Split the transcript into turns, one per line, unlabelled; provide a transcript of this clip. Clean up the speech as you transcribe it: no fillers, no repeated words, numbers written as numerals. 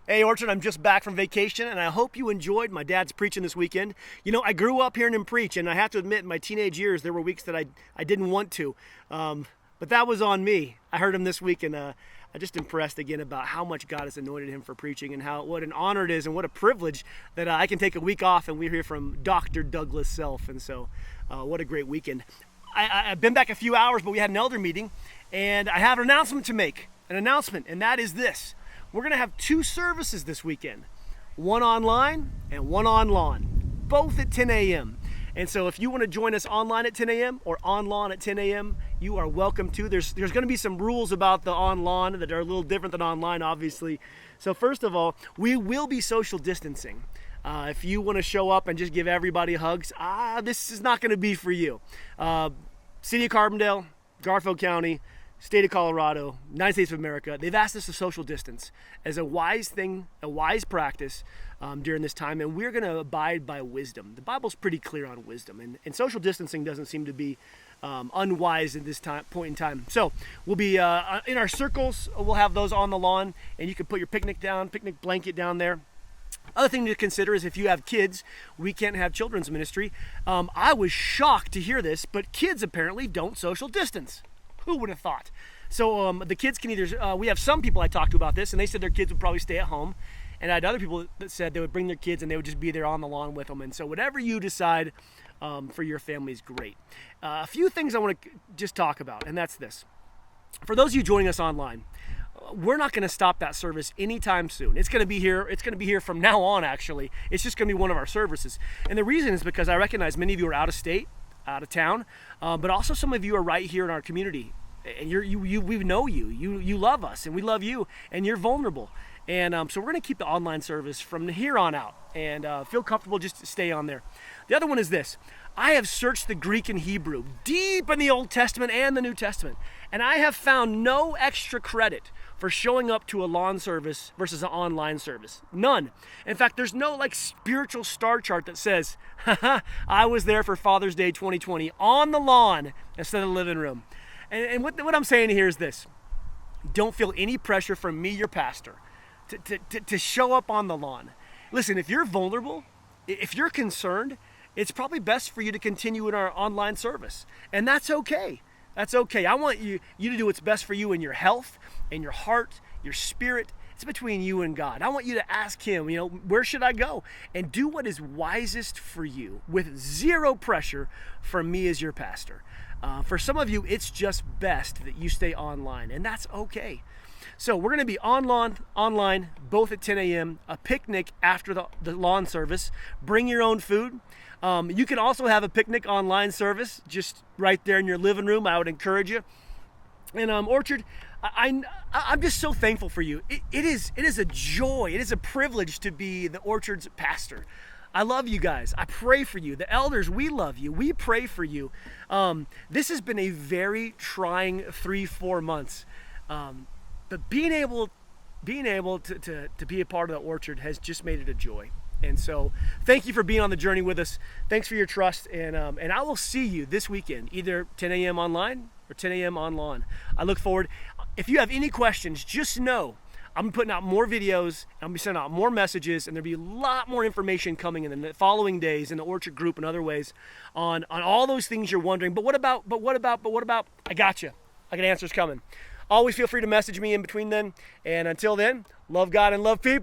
Hey Orchard, I'm just back from vacation and I hope you enjoyed my dad's preaching this weekend. You know, I grew up hearing him preach, and I have to admit in my teenage years there were weeks that I didn't want to. But that was on me. I heard him this week and I'm just impressed again about how much God has anointed him for preaching and what an honor it is and what a privilege that I can take a week off and we're here from Dr. Douglas Self. And so what a great weekend. I've been back a few hours, but we had an elder meeting and I have an announcement to make. An announcement, and that is this. We're going to have two services this weekend, one online and one on lawn, both at 10 a.m. And so if you want to join us online at 10 a.m. or on lawn at 10 a.m., you are welcome to. There's going to be some rules about the on lawn that are a little different than online, obviously. So first of all, we will be social distancing. If you want to show up and just give everybody hugs, this is not going to be for you. City of Carbondale, Garfield County, State of Colorado, United States of America, they've asked us to social distance as a wise thing, a wise practice during this time, and we're going to abide by wisdom. The Bible's pretty clear on wisdom, and social distancing doesn't seem to be unwise at this point in time. So we'll be in our circles, we'll have those on the lawn, and you can put your picnic blanket down there. Other thing to consider is if you have kids, we can't have children's ministry. I was shocked to hear this, but kids apparently don't social distance. Who would have thought? So the kids can either, we have some people I talked to about this, and they said their kids would probably stay at home. And I had other people that said they would bring their kids and they would just be there on the lawn with them. And so whatever you decide for your family is great. A few things I want to just talk about, and that's this. For those of you joining us online, we're not going to stop that service anytime soon. It's going to be here. It's going to be here from now on, actually. It's just going to be one of our services. And the reason is because I recognize many of you are out of state, out of town, but also some of you are right here in our community, and we know you love us, and we love you, and you're vulnerable, and so we're going to keep the online service from here on out, and feel comfortable just to stay on there. The other one is this. I have searched the Greek and Hebrew deep in the Old Testament and the New Testament, and I have found no extra credit for showing up to a lawn service versus an online service. None. In fact, there's no spiritual star chart that says, haha, I was there for Father's Day 2020 on the lawn instead of the living room. And what I'm saying here is this. Don't feel any pressure from me, your pastor, to show up on the lawn. Listen, if you're vulnerable, if you're concerned, it's probably best for you to continue in our online service. And that's okay. That's okay. I want you to do what's best for you in your health, in your heart, your spirit. It's between you and God. I want you to ask him, where should I go? And do what is wisest for you with zero pressure from me as your pastor. For some of you, it's just best that you stay online, and that's okay. So we're going to be online, both at 10 a.m., a picnic after the lawn service. Bring your own food. You can also have a picnic online service just right there in your living room. I would encourage you. And Orchard, I'm just so thankful for you. It is a joy. It is a privilege to be the Orchard's pastor. I love you guys. I pray for you. The elders, we love you. We pray for you. This has been a very trying 3-4 months. But being able to be a part of the Orchard has just made it a joy. And so thank you for being on the journey with us. Thanks for your trust. And I will see you this weekend, either 10 a.m. online or 10 a.m. on lawn. I look forward. If you have any questions, just know I'm putting out more videos, and I'm sending out more messages, and there'll be a lot more information coming in the following days in the Orchard group and other ways on all those things you're wondering. But what about? I got you. I got answers coming. Always feel free to message me in between then. And until then, love God and love people.